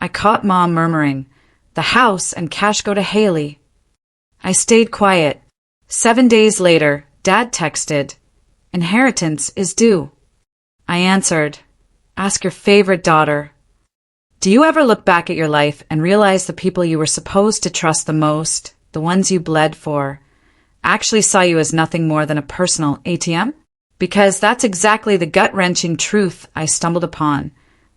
I caught Mom murmuring, "The house and cash go to Haley." I stayed quiet. 7 days later, Dad texted, "Inheritance is due." I answered, "Ask your favorite daughter." Do you ever look back at your life and realize the people you were supposed to trust the most, the ones you bled for, actually saw you as nothing more than a personal ATM? Because that's exactly the gut-wrenching truth I stumbled upon,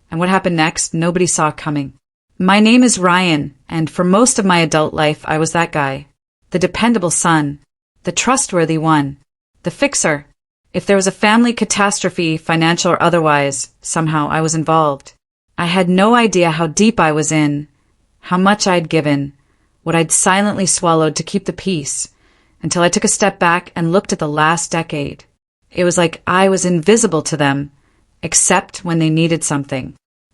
and what happened next nobody saw coming. My name is Ryan, and for most of my adult life I was that guy. The dependable son. The trustworthy one. The fixer. If there was a family catastrophe, financial or otherwise, somehow I was involved. I had no idea how deep I was in, how much I'd given, what I'd silently swallowed to keep the peace, until I took a step back and looked at the last decade. It was like I was invisible to them, except when they needed something.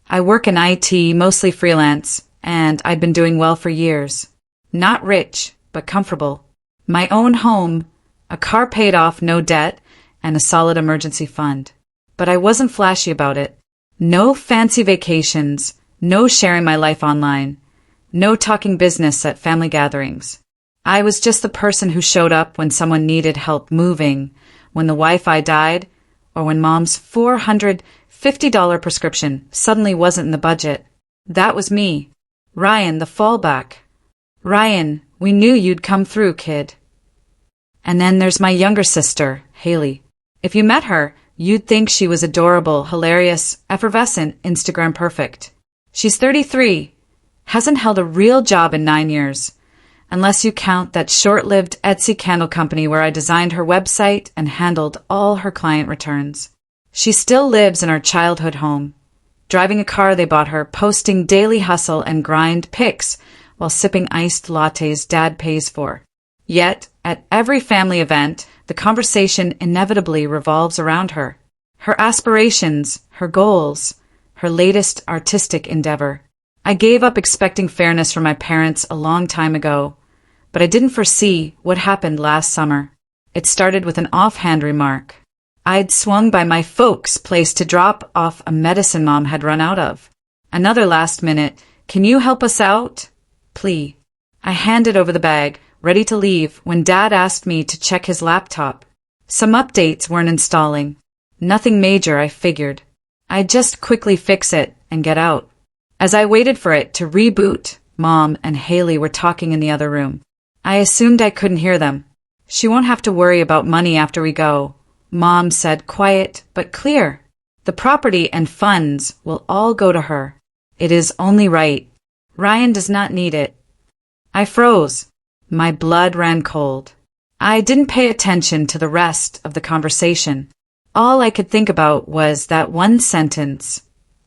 I work in IT, mostly freelance, and I'd been doing well for years. Not rich, but comfortable. My own home, a car paid off, no debt, and a solid emergency fund. But I wasn't flashy about it. No fancy vacations, no sharing my life online, no talking business at family gatherings. I was just the person who showed up when someone needed help moving, when the Wi-Fi died, or when Mom's $450 prescription suddenly wasn't in the budget. That was me. Ryan, the fallback. Ryan, we knew you'd come through, kid. And then there's my younger sister, Haley. If you met her, you'd think she was adorable, hilarious, effervescent, Instagram perfect. She's 33, hasn't held a real job in 9 years, unless you count that short-lived Etsy candle company where I designed her website and handled all her client returns. She still lives in our childhood home, driving a car they bought her, posting daily hustle and grind pics while sipping iced lattes Dad pays for. Yet, at every family event, the conversation inevitably revolves around her. Her aspirations, her goals, her latest artistic endeavor. I gave up expecting fairness from my parents a long time ago, but I didn't foresee what happened last summer. It started with an offhand remark. I'd swung by my folks' place to drop off a medicine Mom had run out of. Another last minute, "Can you help us out?" plea. I handed over the bag, ready to leave, when Dad asked me to check his laptop. Some updates weren't installing. Nothing major, I figured. I'd just quickly fix it and get out. As I waited for it to reboot, Mom and Haley were talking in the other room. I assumed I couldn't hear them. "She won't have to worry about money after we go," Mom said, quiet but clear. "The property and funds will all go to her. It is only right. Ryan does not need it." I froze. My blood ran cold. I didn't pay attention to the rest of the conversation. All I could think about was that one sentence.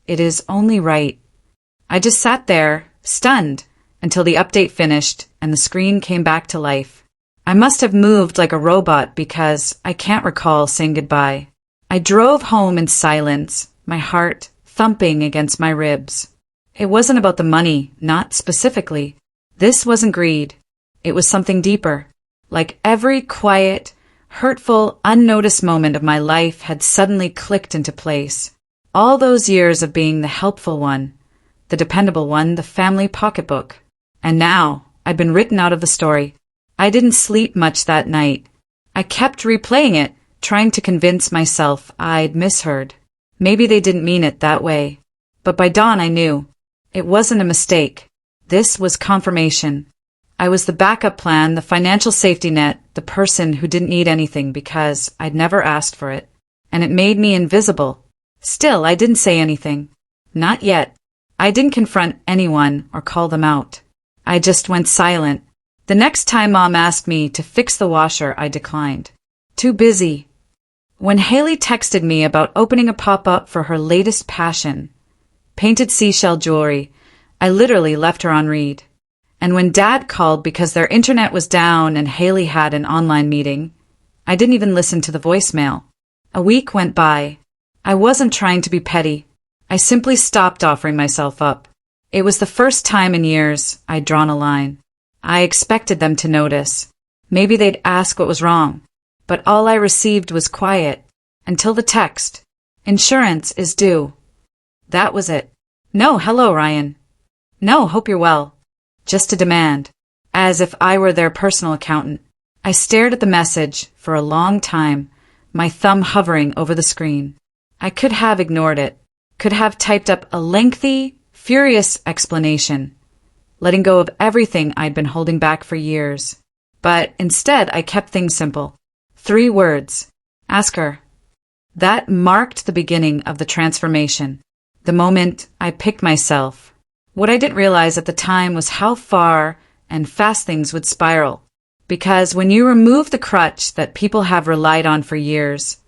It is only right. I just sat there, stunned, until the update finished and the screen came back to life. I must have moved like a robot because I can't recall saying goodbye. I drove home in silence, my heart thumping against my ribs. It wasn't about the money, not specifically. This wasn't greed. It was something deeper. Like every quiet, hurtful, unnoticed moment of my life had suddenly clicked into place. All those years of being the helpful one, the dependable one, the family pocketbook. And now, I'd been written out of the story. I didn't sleep much that night. I kept replaying it, trying to convince myself I'd misheard. Maybe they didn't mean it that way. But by dawn I knew. It wasn't a mistake. This was confirmation. I was the backup plan, the financial safety net, the person who didn't need anything because I'd never asked for it. And it made me invisible. Still, I didn't say anything. Not yet. I didn't confront anyone or call them out. I just went silent. The next time Mom asked me to fix the washer, I declined. Too busy. When Haley texted me about opening a pop-up for her latest passion, painted seashell jewelry, I literally left her on read. And when Dad called because their internet was down and Haley had an online meeting, I didn't even listen to the voicemail. A week went by. I wasn't trying to be petty. I simply stopped offering myself up. It was the first time in years I'd drawn a line. I expected them to notice. Maybe they'd ask what was wrong. But all I received was quiet. Until the text. "Insurance is due." That was it. "No, hello, Ryan." No, hope you're well. Just a demand. As if I were their personal accountant. I stared at the message for a long time, my thumb hovering over the screen. I could have ignored it, could have typed up a lengthy, furious explanation, letting go of everything I'd been holding back for years. But instead, I kept things simple. 3 words. Ask her. That marked the beginning of the transformation. The moment I picked myself. What I didn't realize at the time was how far and fast things would spiral. Because when you remove the crutch that people have relied on for years,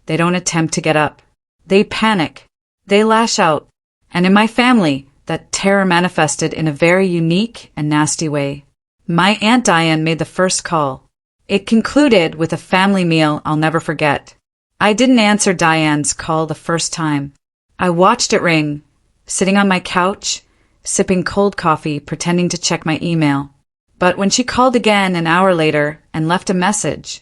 they don't attempt to get up. They panic. They lash out. And in my family, that terror manifested in a very unique and nasty way. My Aunt Diane made the first call. It concluded with a family meal I'll never forget. I didn't answer Diane's call the first time. I watched it ring, sitting on my couch, sipping cold coffee, pretending to check my email. But when she called again an hour later and left a message,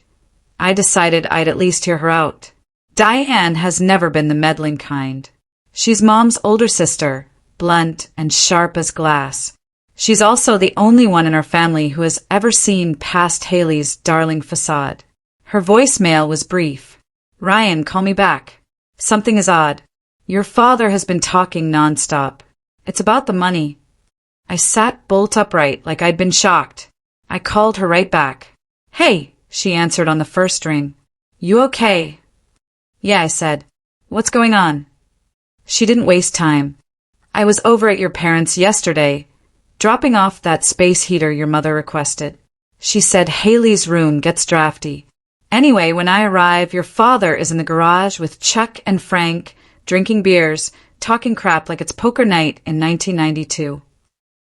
I decided I'd at least hear her out. Diane has never been the meddling kind. She's Mom's older sister, blunt and sharp as glass. She's also the only one in our family who has ever seen past Haley's darling facade. Her voicemail was brief. Ryan, call me back. Something is odd. Your father has been talking nonstop. It's about the money. I sat bolt upright like I'd been shocked. I called her right back. Hey, she answered on the first ring. You okay? Yeah, I said. What's going on? She didn't waste time. I was over at your parents' yesterday, dropping off that space heater your mother requested. She said Haley's room gets drafty. Anyway, when I arrive, your father is in the garage with Chuck and Frank, drinking beers, talking crap like it's poker night in 1992.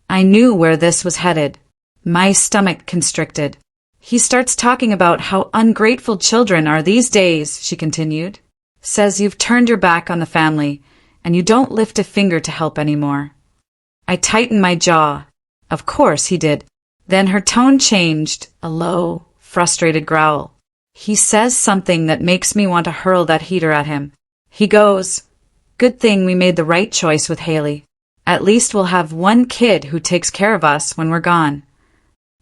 I knew where this was headed. My stomach constricted. He starts talking about how ungrateful children are these days, she continued. Says you've turned your back on the family, and you don't lift a finger to help anymore. I tightened my jaw. Of course he did. Then her tone changed, a low, frustrated growl. He says something that makes me want to hurl that heater at him. He goes, Good thing we made the right choice with Haley. At least we'll have one kid who takes care of us when we're gone.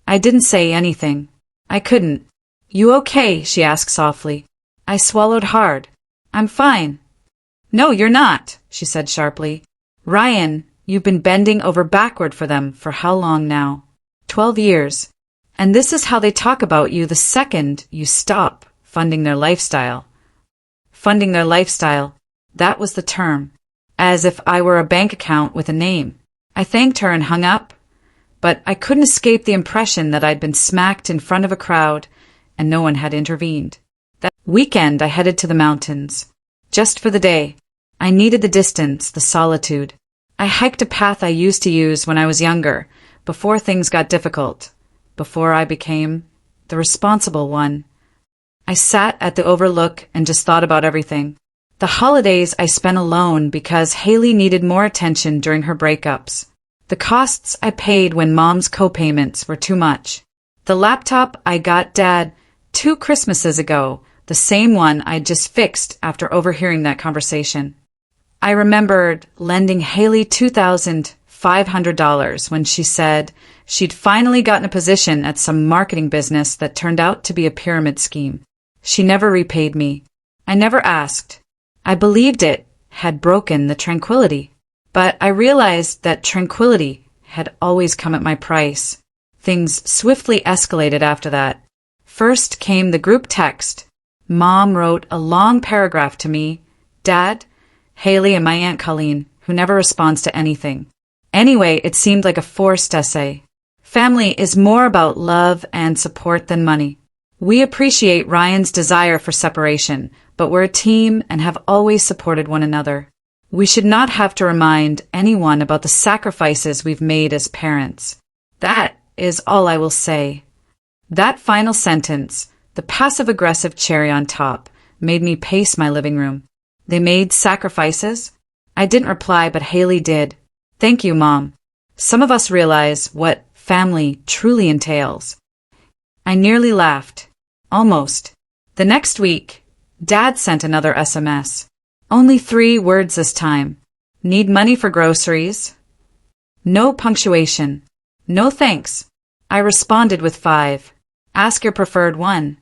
I didn't say anything. I couldn't. You okay? She asked softly. I swallowed hard. I'm fine. No, you're not, she said sharply. Ryan, you've been bending over backward for them for how long now? 12 years. And this is how they talk about you the second you stop funding their lifestyle. Funding their lifestyle. That was the term. As if I were a bank account with a name. I thanked her and hung up, but I couldn't escape the impression that I'd been smacked in front of a crowd and no one had intervened. That weekend I headed to the mountains. Just for the day. I needed the distance, the solitude. I hiked a path I used to use when I was younger, before things got difficult, before I became the responsible one. I sat at the overlook and just thought about everything. The holidays I spent alone because Haley needed more attention during her breakups. The costs I paid when Mom's co-payments were too much. The laptop I got Dad 2 Christmases ago, the same one I'd just fixed after overhearing that conversation. I remembered lending Haley $2,500 when she said she'd finally gotten a position at some marketing business that turned out to be a pyramid scheme. She never repaid me. I never asked. I believed it had broken the tranquility. But I realized that tranquility had always come at my price. Things swiftly escalated after that. First came the group text. Mom wrote a long paragraph to me, Dad, Haley, and my Aunt Colleen, who never responds to anything. Anyway, it seemed like a forced essay. Family is more about love and support than money. We appreciate Ryan's desire for separation, but we're a team and have always supported one another. We should not have to remind anyone about the sacrifices we've made as parents. That is all I will say. That final sentence, the passive-aggressive cherry on top, made me pace my living room. They made sacrifices? I didn't reply, but Haley did. Thank you, Mom. Some of us realize what family truly entails. I nearly laughed. Almost. The next week, Dad sent another SMS. Only 3 words this time. Need money for groceries? No punctuation. No thanks. I responded with 5. Ask your preferred one.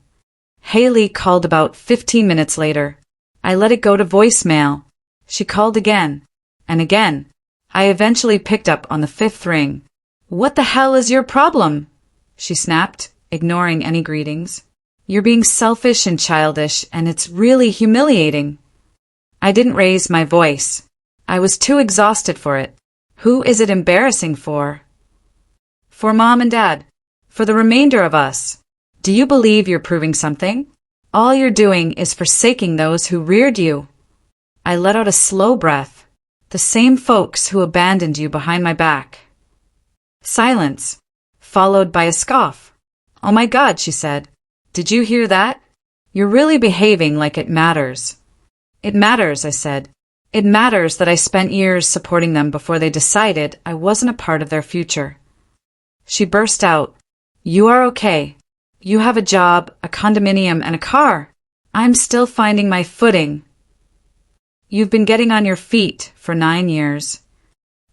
Haley called about 15 minutes later. I let it go to voicemail. She called again. And again. I eventually picked up on the 5th ring. What the hell is your problem? She snapped, ignoring any greetings. You're being selfish and childish, and it's really humiliating. I didn't raise my voice. I was too exhausted for it. Who is it embarrassing for? For Mom and Dad. For the remainder of us. Do you believe you're proving something? All you're doing is forsaking those who reared you. I let out a slow breath. The same folks who abandoned you behind my back. Silence, followed by a scoff. Oh my God, she said. Did you hear that? You're really behaving like it matters. It matters, I said. It matters that I spent years supporting them before they decided I wasn't a part of their future. She burst out. You are okay. You have a job, a condominium, and a car. I'm still finding my footing. You've been getting on your feet for 9 years.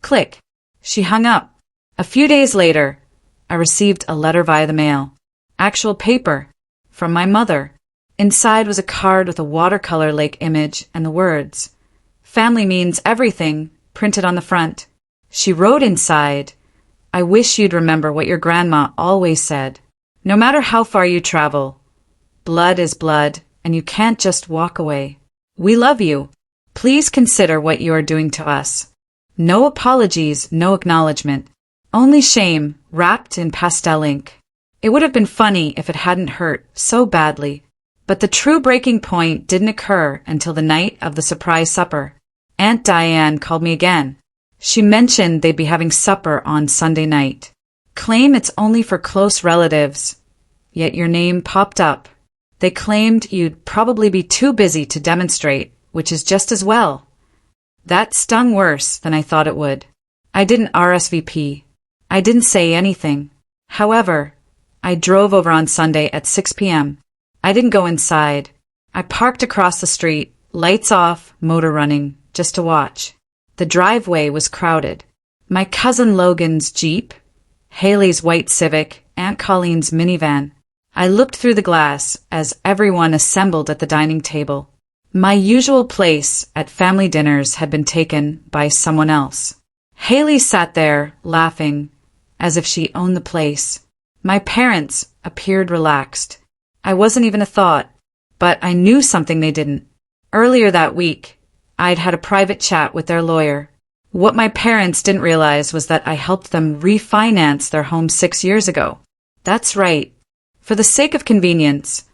Click. She hung up. A few days later, I received a letter via the mail. Actual paper. From my mother. Inside was a card with a watercolor lake image and the words, "Family means everything," printed on the front. She wrote inside, "I wish you'd remember what your grandma always said. No matter how far you travel, blood is blood, and you can't just walk away. We love you. Please consider what you are doing to us." No apologies, no acknowledgement. Only shame, wrapped in pastel ink. It would have been funny if it hadn't hurt so badly. But the true breaking point didn't occur until the night of the surprise supper. Aunt Diane called me again. She mentioned they'd be having supper on Sunday night. Claim it's only for close relatives. Yet your name popped up. They claimed you'd probably be too busy to demonstrate, which is just as well. That stung worse than I thought it would. I didn't RSVP. I didn't say anything. However, I drove over on Sunday at 6 p.m. I didn't go inside. I parked across the street, lights off, motor running, just to watch. The driveway was crowded. My cousin Logan's Jeep, Haley's white Civic, Aunt Colleen's minivan. I looked through the glass as everyone assembled at the dining table. My usual place at family dinners had been taken by someone else. Haley sat there, laughing, as if she owned the place. My parents appeared relaxed. I wasn't even a thought, but I knew something they didn't. Earlier that week, I'd had a private chat with their lawyer. What my parents didn't realize was that I helped them refinance their home 6 years ago. That's right. For the sake of convenience,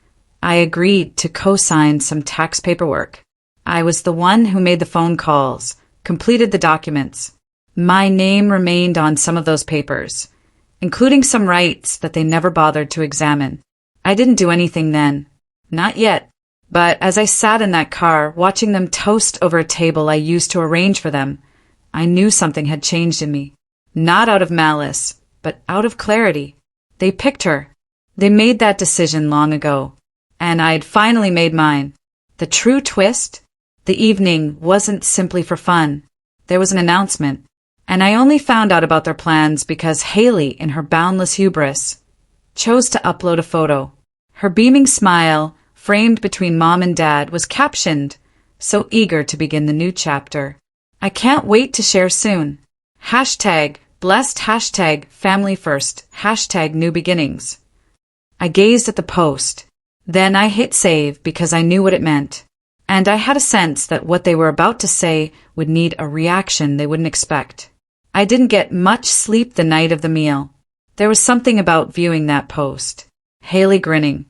I agreed to co-sign some tax paperwork. I was the one who made the phone calls, completed the documents. My name remained on some of those papers, including some rights that they never bothered to examine. I didn't do anything then. Not yet. But as I sat in that car, watching them toast over a table I used to arrange for them, I knew something had changed in me. Not out of malice, but out of clarity. They picked her. They made that decision long ago. And I'd finally made mine. The true twist? The evening wasn't simply for fun. There was an announcement. And I only found out about their plans because Haley, in her boundless hubris, chose to upload a photo. Her beaming smile, framed between Mom and Dad, was captioned, "So eager to begin the new chapter. I can't wait to share soon. Hashtag blessed, hashtag family first, hashtag new beginnings." I gazed at the post. Then I hit save because I knew what it meant. And I had a sense that what they were about to say would need a reaction they wouldn't expect. I didn't get much sleep the night of the meal. There was something about viewing that post. Haley grinning,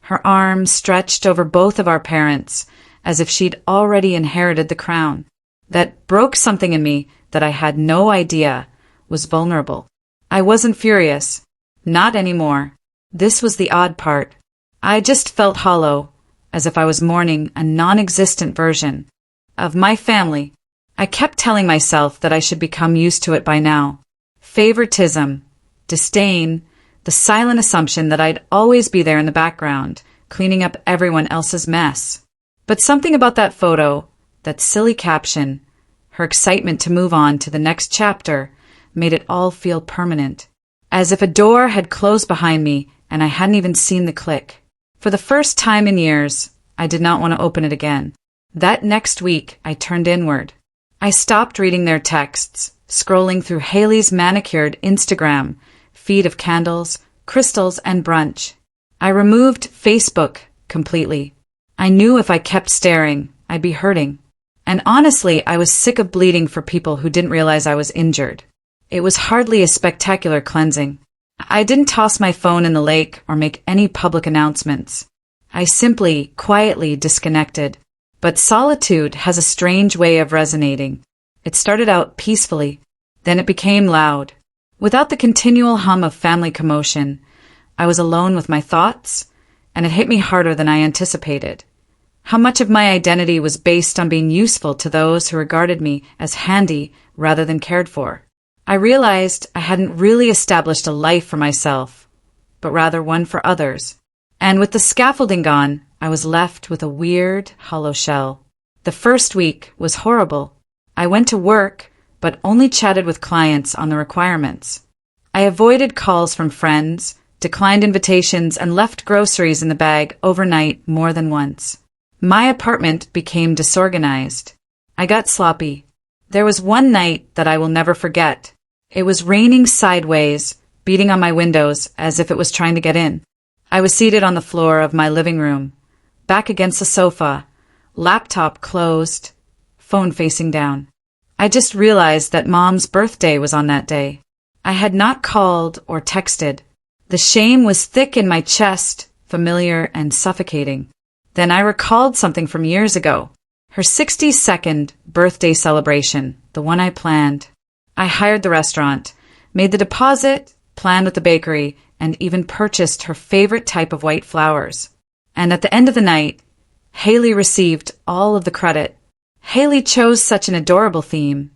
her arms stretched over both of our parents, as if she'd already inherited the crown. That broke something in me that I had no idea was vulnerable. I wasn't furious. Not anymore. This was the odd part. I just felt hollow, as if I was mourning a non-existent version of my family. I kept telling myself that I should become used to it by now. Favoritism, disdain, the silent assumption that I'd always be there in the background, cleaning up everyone else's mess. But something about that photo, that silly caption, her excitement to move on to the next chapter, made it all feel permanent. As if a door had closed behind me and I hadn't even seen the click. For the first time in years, I did not want to open it again. That next week, I turned inward. I stopped reading their texts, scrolling through Haley's manicured Instagram feed of candles, crystals, and brunch. I removed Facebook completely. I knew if I kept staring, I'd be hurting. And honestly, I was sick of bleeding for people who didn't realize I was injured. It was hardly a spectacular cleansing. I didn't toss my phone in the lake or make any public announcements. I simply, quietly disconnected. But solitude has a strange way of resonating. It started out peacefully, then it became loud. Without the continual hum of family commotion, I was alone with my thoughts, and it hit me harder than I anticipated. How much of my identity was based on being useful to those who regarded me as handy rather than cared for. I realized I hadn't really established a life for myself, but rather one for others. And with the scaffolding gone, I was left with a weird, hollow shell. The first week was horrible. I went to work, but only chatted with clients on the requirements. I avoided calls from friends, declined invitations, and left groceries in the bag overnight more than once. My apartment became disorganized. I got sloppy. There was one night that I will never forget. It was raining sideways, beating on my windows as if it was trying to get in. I was seated on the floor of my living room, back against the sofa, laptop closed, phone facing down. I just realized that Mom's birthday was on that day. I had not called or texted. The shame was thick in my chest, familiar and suffocating. Then I recalled something from years ago. Her 62nd birthday celebration, the one I planned. I hired the restaurant, made the deposit, planned with the bakery, and even purchased her favorite type of white flowers. And at the end of the night, Haley received all of the credit. Haley chose such an adorable theme.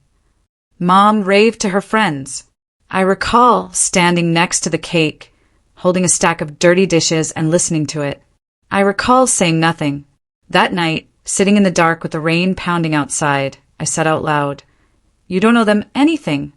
Mom raved to her friends. I recall standing next to the cake, holding a stack of dirty dishes and listening to it. I recall saying nothing. That night, sitting in the dark with the rain pounding outside, I said out loud, "You don't owe them anything."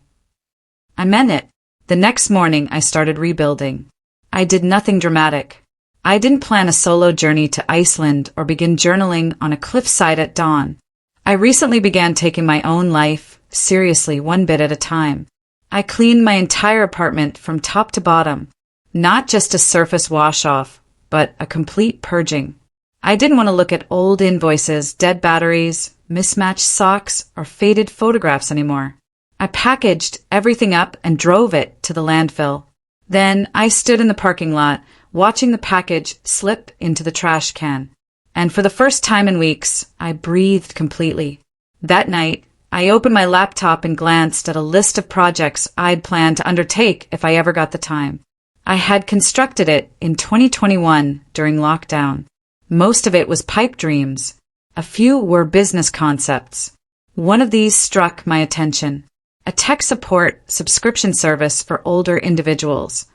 I meant it. The next morning, I started rebuilding. I did nothing dramatic. I didn't plan a solo journey to Iceland or begin journaling on a cliffside at dawn. I recently began taking my own life seriously, one bit at a time. I cleaned my entire apartment from top to bottom, not just a surface wash-off, but a complete purging. I didn't want to look at old invoices, dead batteries, mismatched socks, or faded photographs anymore. I packaged everything up and drove it to the landfill. Then I stood in the parking lot, watching the package slip into the trash can. And for the first time in weeks, I breathed completely. That night, I opened my laptop and glanced at a list of projects I'd planned to undertake if I ever got the time. I had constructed it in 2021 during lockdown. Most of it was pipe dreams. A few were business concepts. One of these struck my attention. A tech support subscription service for older individuals,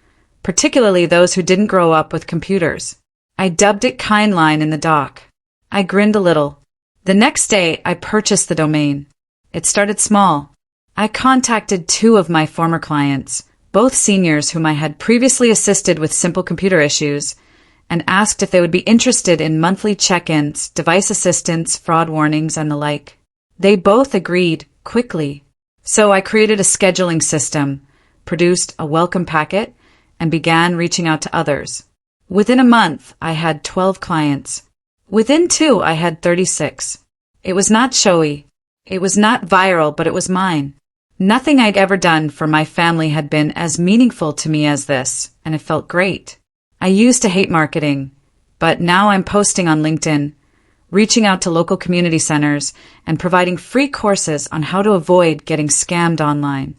particularly those who didn't grow up with computers. I dubbed it Kindline in the doc. I grinned a little. The next day, I purchased the domain. It started small. I contacted 2 of my former clients, both seniors whom I had previously assisted with simple computer issues, and asked if they would be interested in monthly check-ins, device assistance, fraud warnings, and the like. They both agreed quickly. So I created a scheduling system, produced a welcome packet, and began reaching out to others. Within a month, I had 12 clients. Within 2, I had 36. It was not showy. It was not viral, but it was mine. Nothing I'd ever done for my family had been as meaningful to me as this, and it felt great. I used to hate marketing, but now I'm posting on LinkedIn, reaching out to local community centers, and providing free courses on how to avoid getting scammed online.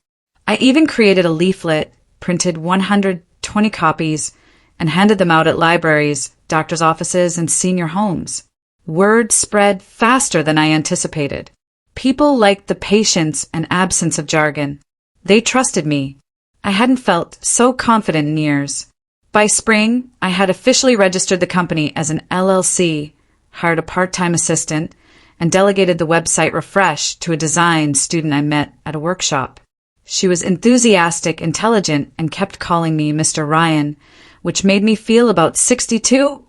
I even created a leaflet, printed 120 copies, and handed them out at libraries, doctors' offices, and senior homes. Word spread faster than I anticipated. People liked the patience and absence of jargon. They trusted me. I hadn't felt so confident in years. By spring, I had officially registered the company as an LLC, hired a part-time assistant, and delegated the website refresh to a design student I met at a workshop. She was enthusiastic, intelligent, and kept calling me Mr. Ryan, which made me feel about 62,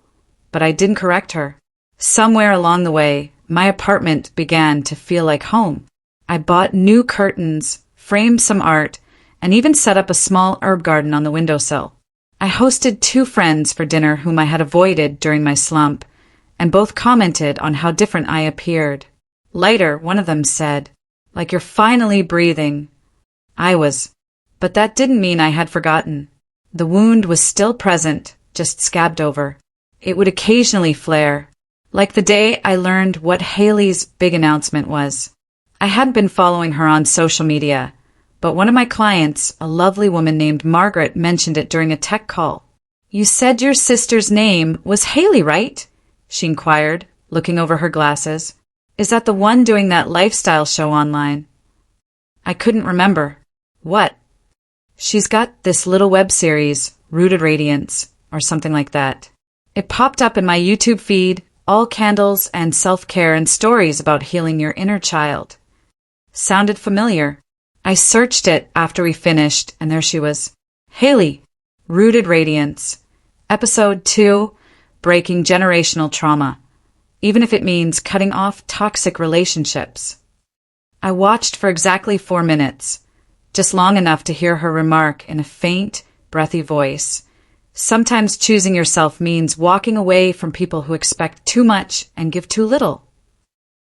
but I didn't correct her. Somewhere along the way, my apartment began to feel like home. I bought new curtains, framed some art, and even set up a small herb garden on the windowsill. I hosted 2 friends for dinner whom I had avoided during my slump, and both commented on how different I appeared. Later, one of them said, "Like you're finally breathing." I was, but that didn't mean I had forgotten. The wound was still present, just scabbed over. It would occasionally flare, like the day I learned what Haley's big announcement was. I hadn't been following her on social media, but one of my clients, a lovely woman named Margaret, mentioned it during a tech call. "You said your sister's name was Haley, right?" she inquired, looking over her glasses. "Is that the one doing that lifestyle show online?" I couldn't remember. "What?" "She's got this little web series, Rooted Radiance, or something like that. It popped up in my YouTube feed, all candles and self-care and stories about healing your inner child." Sounded familiar. I searched it after we finished, and there she was. Haley, Rooted Radiance, Episode 2, Breaking Generational Trauma, even if it means cutting off toxic relationships. I watched for exactly 4 minutes, just long enough to hear her remark in a faint, breathy voice. Sometimes choosing yourself means walking away from people who expect too much and give too little.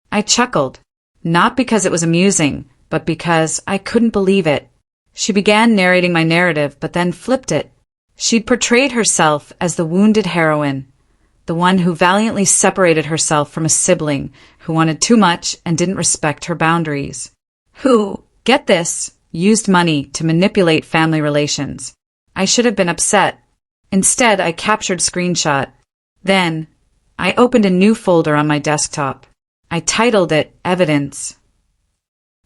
I chuckled, not because it was amusing, but because I couldn't believe it. She began narrating my narrative, but then flipped it. She'd portrayed herself as the wounded heroine, the one who valiantly separated herself from a sibling who wanted too much and didn't respect her boundaries. Who, get this, used money to manipulate family relations. I should have been upset. Instead, I captured screenshot. Then, I opened a new folder on my desktop. I titled it Evidence.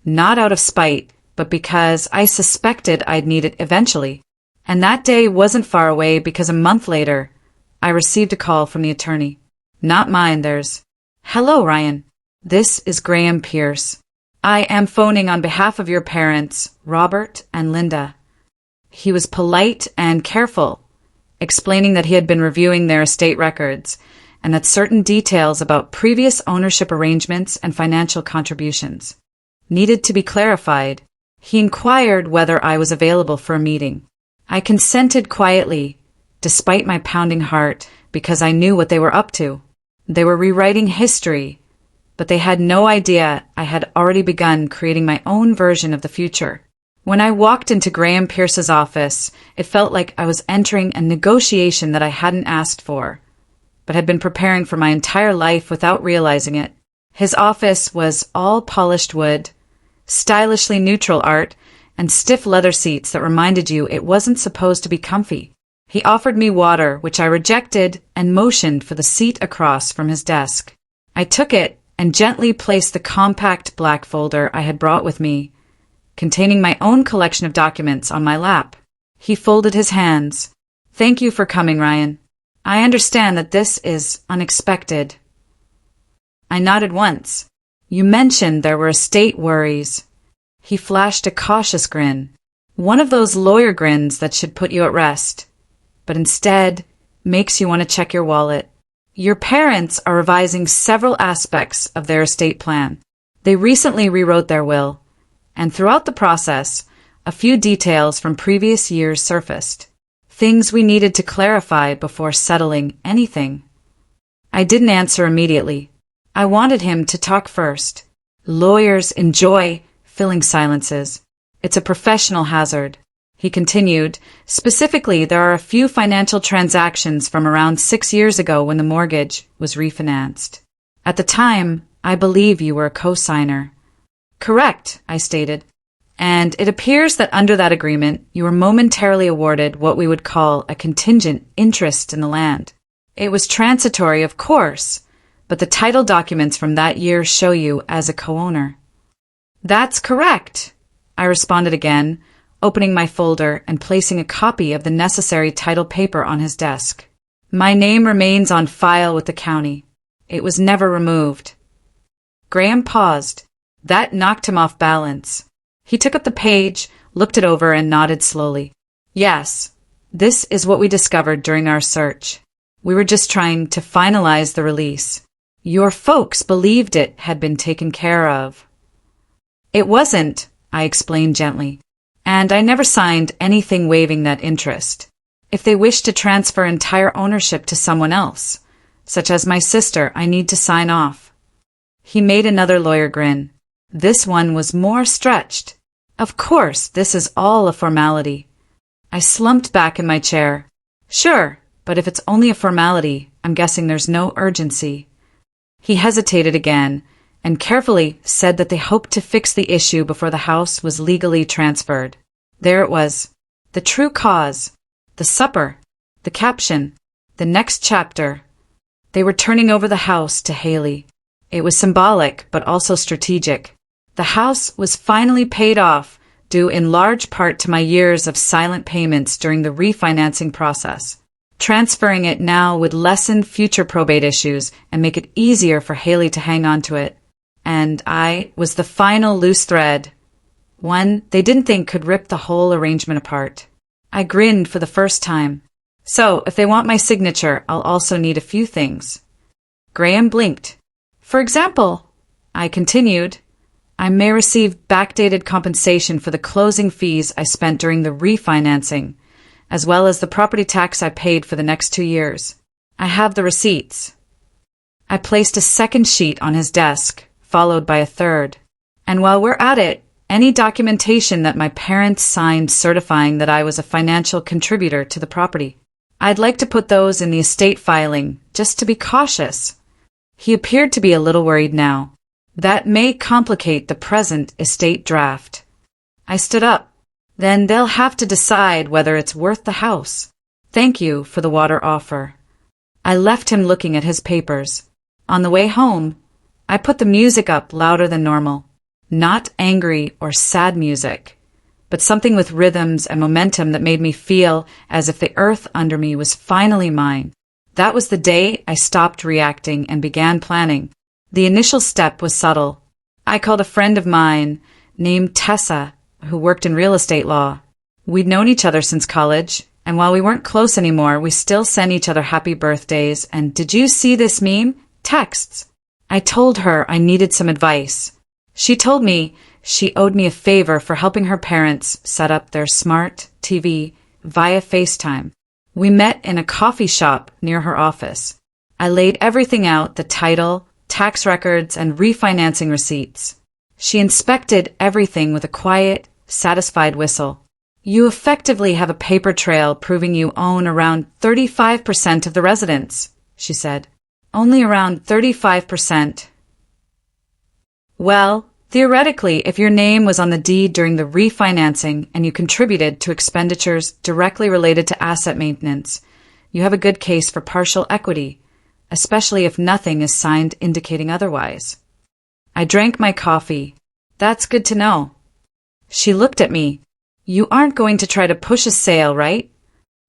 Not out of spite, but because I suspected I'd need it eventually. And that day wasn't far away because a month later, I received a call from the attorney. Not mine, theirs. "Hello, Ryan. This is Graham Pierce. I am phoning on behalf of your parents, Robert and Linda." He was polite and careful, explaining that he had been reviewing their estate records and that certain details about previous ownership arrangements and financial contributions needed to be clarified. He inquired whether I was available for a meeting. I consented quietly, despite my pounding heart, because I knew what they were up to. They were rewriting history, but they had no idea I had already begun creating my own version of the future. When I walked into Graham Pierce's office, it felt like I was entering a negotiation that I hadn't asked for, but had been preparing for my entire life without realizing it. His office was all polished wood, stylishly neutral art, and stiff leather seats that reminded you it wasn't supposed to be comfy. He offered me water, which I rejected, and motioned for the seat across from his desk. I took it and gently placed the compact black folder I had brought with me, containing my own collection of documents, on my lap. He folded his hands. "Thank you for coming, Ryan. I understand that this is unexpected." I nodded once. "You mentioned there were estate worries." He flashed a cautious grin, one of those lawyer grins that should put you at rest, but instead makes you want to check your wallet. "Your parents are revising several aspects of their estate plan. They recently rewrote their will, and throughout the process, a few details from previous years surfaced. Things we needed to clarify before settling anything." I didn't answer immediately. I wanted him to talk first. Lawyers enjoy filling silences. It's a professional hazard. He continued, "Specifically, there are a few financial transactions from around 6 years ago when the mortgage was refinanced. At the time, I believe you were a co-signer." "Correct," I stated. "And it appears that under that agreement, you were momentarily awarded what we would call a contingent interest in the land. It was transitory, of course, but the title documents from that year show you as a co-owner." "That's correct," I responded again, opening my folder and placing a copy of the necessary title paper on his desk. "My name remains on file with the county. It was never removed." Graham paused. That knocked him off balance. He took up the page, looked it over and nodded slowly. Yes, this is what we discovered during our search. We were just trying to finalize the release. Your folks believed it had been taken care of. It wasn't, I explained gently. And I never signed anything waiving that interest. If they wish to transfer entire ownership to someone else, such as my sister, I need to sign off. He made another lawyer grin. This one was more stretched. Of course, this is all a formality. I slumped back in my chair. Sure, but if it's only a formality, I'm guessing there's no urgency. He hesitated again, and carefully said that they hoped to fix the issue before the house was legally transferred. There it was. The true cause. The supper. The caption. The next chapter. They were turning over the house to Haley. It was symbolic, but also strategic. The house was finally paid off, due in large part to my years of silent payments during the refinancing process. Transferring it now would lessen future probate issues and make it easier for Haley to hang on to it. And I was the final loose thread. One they didn't think could rip the whole arrangement apart. I grinned for the first time. So, if they want my signature, I'll also need a few things. Graham blinked. For example, I continued, I may receive backdated compensation for the closing fees I spent during the refinancing, as well as the property tax I paid for the next 2 years. I have the receipts. I placed a second sheet on his desk, followed by a third. And while we're at it, any documentation that my parents signed certifying that I was a financial contributor to the property. I'd like to put those in the estate filing, just to be cautious. He appeared to be a little worried now. That may complicate the present estate draft. I stood up. Then they'll have to decide whether it's worth the house. Thank you for the water offer. I left him looking at his papers. On the way home, I put the music up louder than normal. Not angry or sad music, but something with rhythms and momentum that made me feel as if the earth under me was finally mine. That was the day I stopped reacting and began planning. The initial step was subtle. I called a friend of mine named Tessa, who worked in real estate law. We'd known each other since college, and while we weren't close anymore, we still sent each other happy birthdays and "Did you see this meme?" texts. I told her I needed some advice. She told me she owed me a favor for helping her parents set up their smart TV via FaceTime. We met in a coffee shop near her office. I laid everything out, the title, tax records, and refinancing receipts. She inspected everything with a quiet, satisfied whistle. You effectively have a paper trail proving you own around 35% of the residence, she said. Only around 35%. Well, theoretically, if your name was on the deed during the refinancing and you contributed to expenditures directly related to asset maintenance, you have a good case for partial equity, especially if nothing is signed indicating otherwise. I drank my coffee. That's good to know. She looked at me. You aren't going to try to push a sale, right?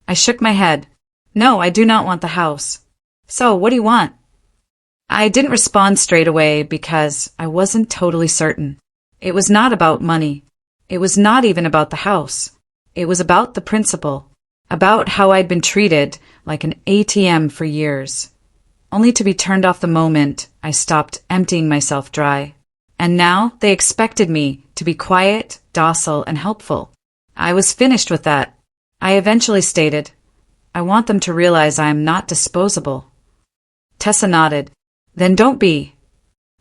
I shook my head. No, I do not want the house. So, what do you want? I didn't respond straight away because I wasn't totally certain. It was not about money. It was not even about the house. It was about the principle. About how I'd been treated like an ATM for years. Only to be turned off the moment I stopped emptying myself dry. And now they expected me to be quiet, docile, and helpful. I was finished with that. I eventually stated, I want them to realize I am not disposable. Tessa nodded. Then don't be.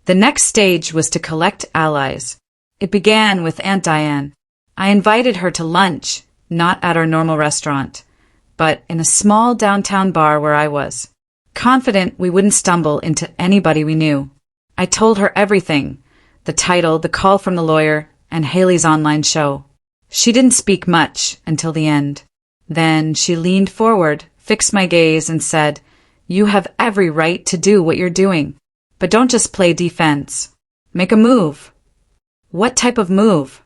The next stage was to collect allies. It began with Aunt Diane. I invited her to lunch, not at our normal restaurant, but in a small downtown bar where I was. Confident we wouldn't stumble into anybody we knew. I told her everything, the title, the call from the lawyer, and Haley's online show. She didn't speak much until the end. Then she leaned forward, fixed my gaze, and said, You have every right to do what you're doing, but don't just play defense. Make a move. What type of move?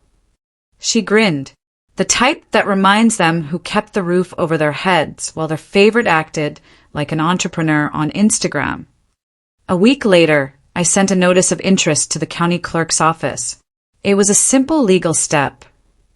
She grinned. The type that reminds them who kept the roof over their heads while their favorite acted like an entrepreneur on Instagram. A week later, I sent a notice of interest to the county clerk's office. It was a simple legal step.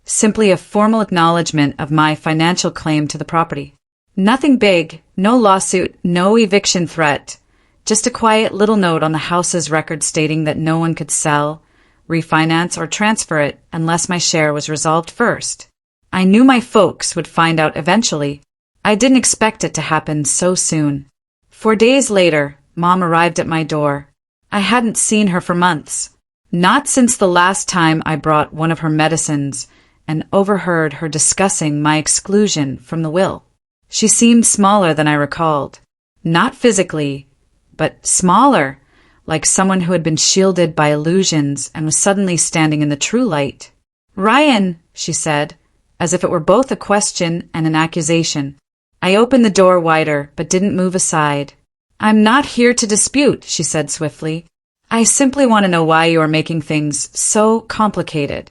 Simply a formal acknowledgement of my financial claim to the property. Nothing big, no lawsuit, no eviction threat. Just a quiet little note on the house's record stating that no one could sell, refinance, or transfer it unless my share was resolved first. I knew my folks would find out eventually. I didn't expect it to happen so soon. 4 days later, Mom arrived at my door. I hadn't seen her for months. Not since the last time I brought one of her medicines and overheard her discussing my exclusion from the will. She seemed smaller than I recalled. Not physically, but smaller, like someone who had been shielded by illusions and was suddenly standing in the true light. "Ryan," she said, as if it were both a question and an accusation. I opened the door wider, but didn't move aside. "I'm not here to dispute," she said swiftly. "I simply want to know why you are making things so complicated."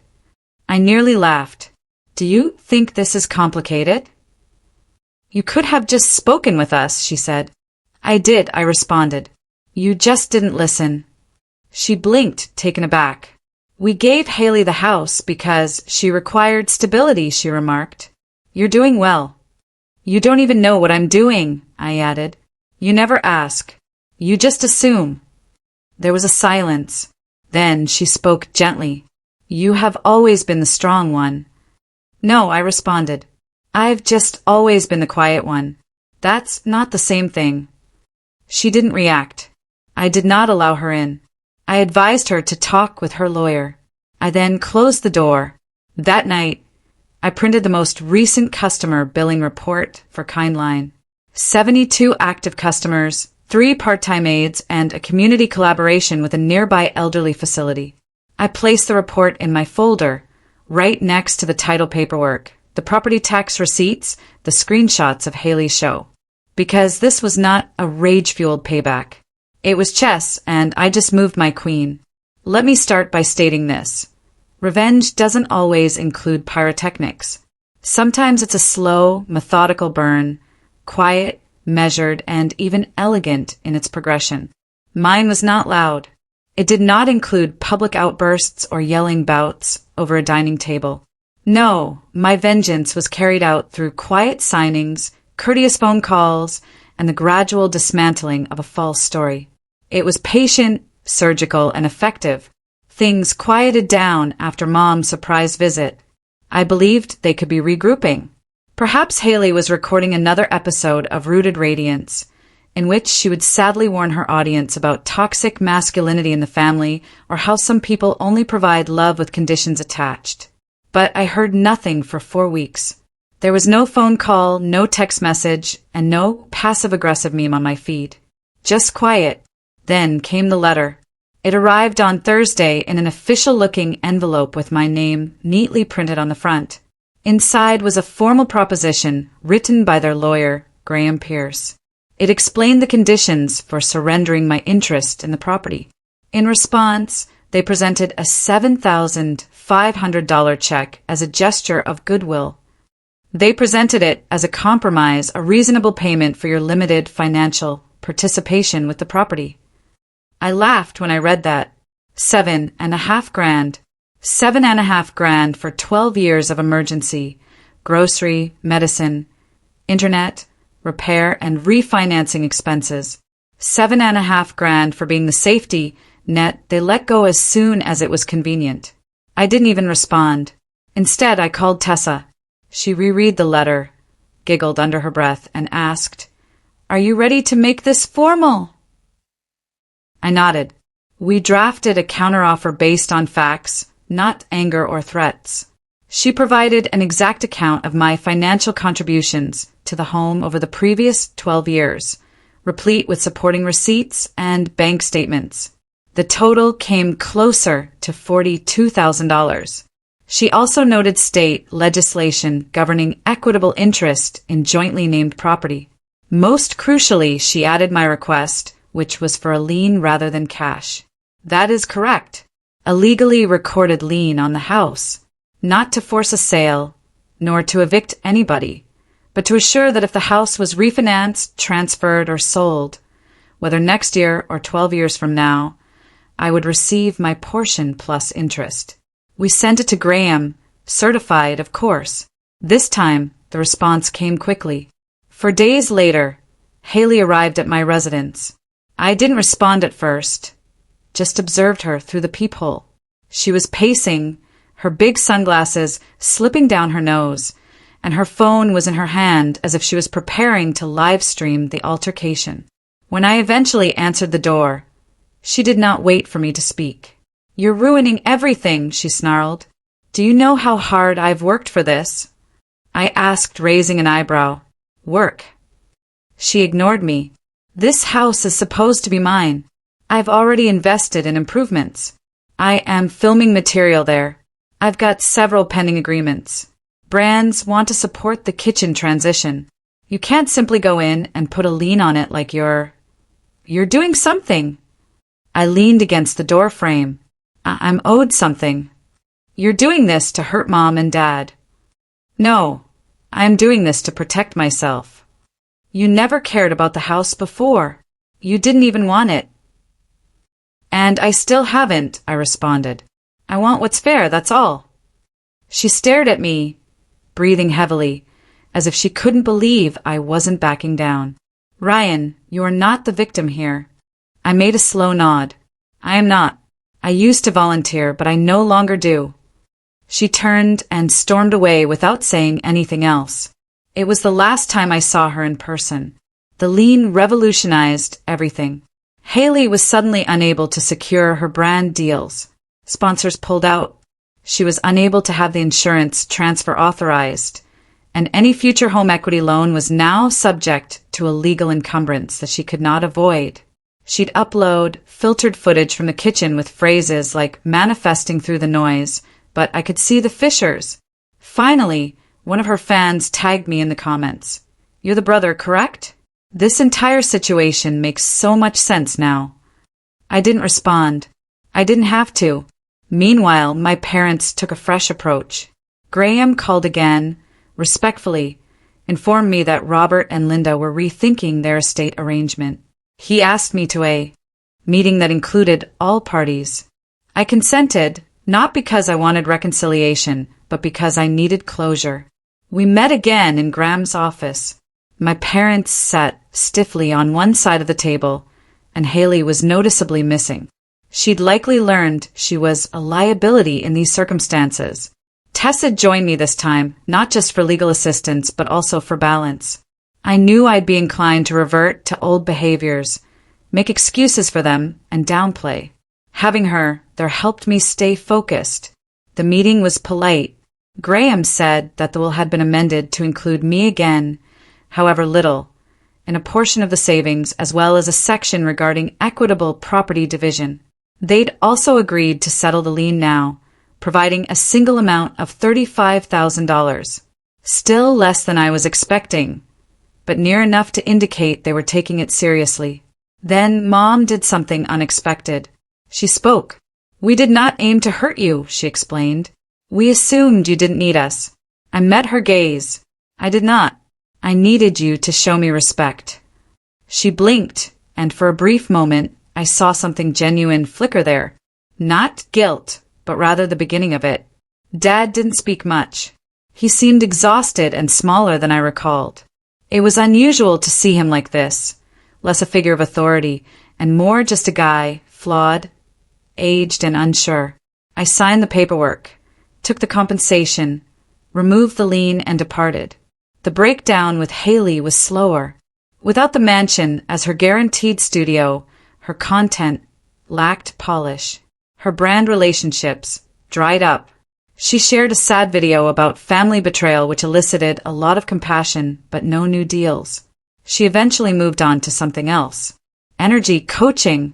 I nearly laughed. "Do you think this is complicated?" "You could have just spoken with us," she said. "I did," I responded. "You just didn't listen." She blinked, taken aback. "We gave Haley the house because she required stability," she remarked. "You're doing well." "You don't even know what I'm doing," I added. "You never ask. You just assume." There was a silence. Then she spoke gently. "You have always been the strong one." "No," I responded. "I've just always been the quiet one." "That's not the same thing." She didn't react. I did not allow her in. I advised her to talk with her lawyer. I then closed the door. That night, I printed the most recent customer billing report for Kindline. 72 active customers, 3 part-time aides, and a community collaboration with a nearby elderly facility. I placed the report in my folder, right next to the title paperwork, the property tax receipts, the screenshots of Haley's show. Because this was not a rage-fueled payback. It was chess, and I just moved my queen. Let me start by stating this. Revenge doesn't always include pyrotechnics. Sometimes it's a slow, methodical burn, quiet, measured, and even elegant in its progression. Mine was not loud. It did not include public outbursts or yelling bouts over a dining table. No, my vengeance was carried out through quiet signings, courteous phone calls, and the gradual dismantling of a false story. It was patient, surgical, and effective. Things quieted down after Mom's surprise visit. I believed they could be regrouping. Perhaps Haley was recording another episode of Rooted Radiance, in which she would sadly warn her audience about toxic masculinity in the family or how some people only provide love with conditions attached. But I heard nothing for 4 weeks. There was no phone call, no text message, and no passive-aggressive meme on my feed. Just quiet. Then came the letter. It arrived on Thursday in an official-looking envelope with my name neatly printed on the front. Inside was a formal proposition written by their lawyer, Graham Pierce. It explained the conditions for surrendering my interest in the property. In response, they presented a $7,500 check as a gesture of goodwill. They presented it as a compromise, a reasonable payment for your limited financial participation with the property. I laughed when I read that. $7,500. $7,500 for 12 years of emergency, grocery, medicine, internet, repair, and refinancing expenses. $7,500 for being the safety net they let go as soon as it was convenient. I didn't even respond. Instead, I called Tessa. She reread the letter, giggled under her breath, and asked, "Are you ready to make this formal?" I nodded. We drafted a counteroffer based on facts, not anger or threats. She provided an exact account of my financial contributions to the home over the previous 12 years, replete with supporting receipts and bank statements. The total came closer to $42,000. She also noted state legislation governing equitable interest in jointly named property. Most crucially, she added my request, which was for a lien rather than cash. That is correct. A legally recorded lien on the house, not to force a sale, nor to evict anybody, but to assure that if the house was refinanced, transferred, or sold, whether next year or 12 years from now, I would receive my portion plus interest. We sent it to Graham, Certified, of course. This time, the response came quickly. For days later, Haley arrived at my residence. I didn't respond at first, just observed her through the peephole. She was pacing, her big sunglasses slipping down her nose, and her phone was in her hand as if she was preparing to live stream the altercation. When I eventually answered the door, she did not wait for me to speak. "You're ruining everything," she snarled. "Do you know how hard I've worked for this?" I asked, raising an eyebrow. "Work?" She ignored me. "This house is supposed to be mine. I've already invested in improvements. I am filming material there. I've got several pending agreements. Brands want to support the kitchen transition. You can't simply go in and put a lien on it like you're doing something." I leaned against the door frame. I'm owed something. "You're doing this to hurt Mom and Dad." "No, I'm doing this to protect myself." "You never cared about the house before. You didn't even want it." "And I still haven't," I responded. "I want what's fair, that's all." She stared at me, breathing heavily, as if she couldn't believe I wasn't backing down. "Ryan, you are not the victim here." I made a slow nod. "I am not. I used to volunteer, but I no longer do." She turned and stormed away without saying anything else. It was the last time I saw her in person. The lien revolutionized everything. Haley was suddenly unable to secure her brand deals. Sponsors pulled out. She was unable to have the insurance transfer authorized, and any future home equity loan was now subject to a legal encumbrance that she could not avoid. She'd upload filtered footage from the kitchen with phrases like manifesting through the noise, but I could see the fissures. Finally, one of her fans tagged me in the comments. "You're the brother, correct? This entire situation makes so much sense now." I didn't respond. I didn't have to. Meanwhile, my parents took a fresh approach. Graham called again, respectfully, informed me that Robert and Linda were rethinking their estate arrangement. He asked me to a meeting that included all parties. I consented, not because I wanted reconciliation, but because I needed closure. We met again in Graham's office. My parents sat stiffly on one side of the table, and Haley was noticeably missing. She'd likely learned she was a liability in these circumstances. Tessa joined me this time, not just for legal assistance, but also for balance. I knew I'd be inclined to revert to old behaviors, make excuses for them, and downplay. Having her there helped me stay focused. The meeting was polite. Graham said that the will had been amended to include me again, however little, in a portion of the savings as well as a section regarding equitable property division. They'd also agreed to settle the lien now, providing a single amount of $35,000. Still less than I was expecting, but near enough to indicate they were taking it seriously. Then Mom did something unexpected. She spoke. "We did not aim to hurt you," she explained. "We assumed you didn't need us." I met her gaze. "I did not. I needed you to show me respect." She blinked, and for a brief moment, I saw something genuine flicker there. Not guilt, but rather the beginning of it. Dad didn't speak much. He seemed exhausted and smaller than I recalled. It was unusual to see him like this, less a figure of authority, and more just a guy, flawed, aged, and unsure. I signed the paperwork, took the compensation, removed the lien, and departed. The breakdown with Haley was slower. Without the mansion as her guaranteed studio, her content lacked polish. Her brand relationships dried up. She shared a sad video about family betrayal which elicited a lot of compassion but no new deals. She eventually moved on to something else. Energy coaching.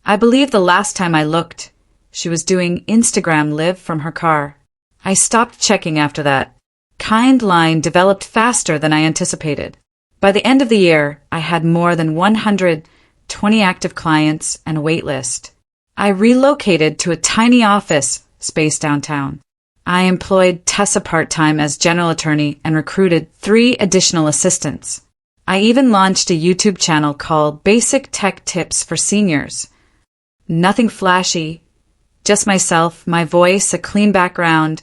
I believe the last time I looked, she was doing Instagram Live from her car. I stopped checking after that. Kind Line developed faster than I anticipated. By the end of the year, I had more than 120 active clients and a wait list. I relocated to a tiny office space downtown. I employed Tessa part-time as general attorney and recruited 3 additional assistants. I even launched a YouTube channel called Basic Tech Tips for Seniors. Nothing flashy, just myself, my voice, a clean background,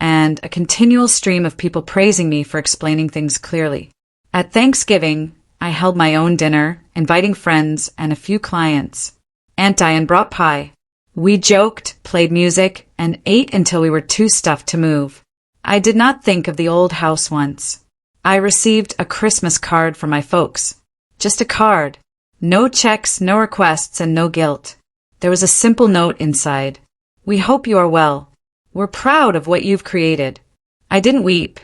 and a continual stream of people praising me for explaining things clearly. At Thanksgiving, I held my own dinner, inviting friends and a few clients. Aunt Diane brought pie. We joked, played music, and ate until we were too stuffed to move. I did not think of the old house once. I received a Christmas card from my folks. Just a card. No checks, no requests, and no guilt. There was a simple note inside. We hope you are well. We're proud of what you've created. I didn't weep,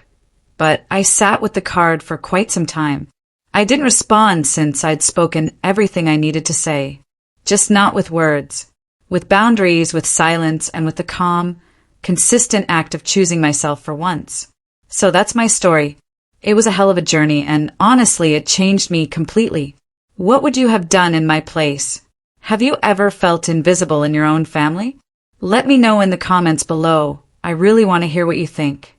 but I sat with the card for quite some time. I didn't respond since I'd spoken everything I needed to say. Just not with words. With boundaries, with silence, and with the calm, consistent act of choosing myself for once. So that's my story. It was a hell of a journey, and honestly, it changed me completely. What would you have done in my place? Have you ever felt invisible in your own family? Let me know in the comments below. I really want to hear what you think.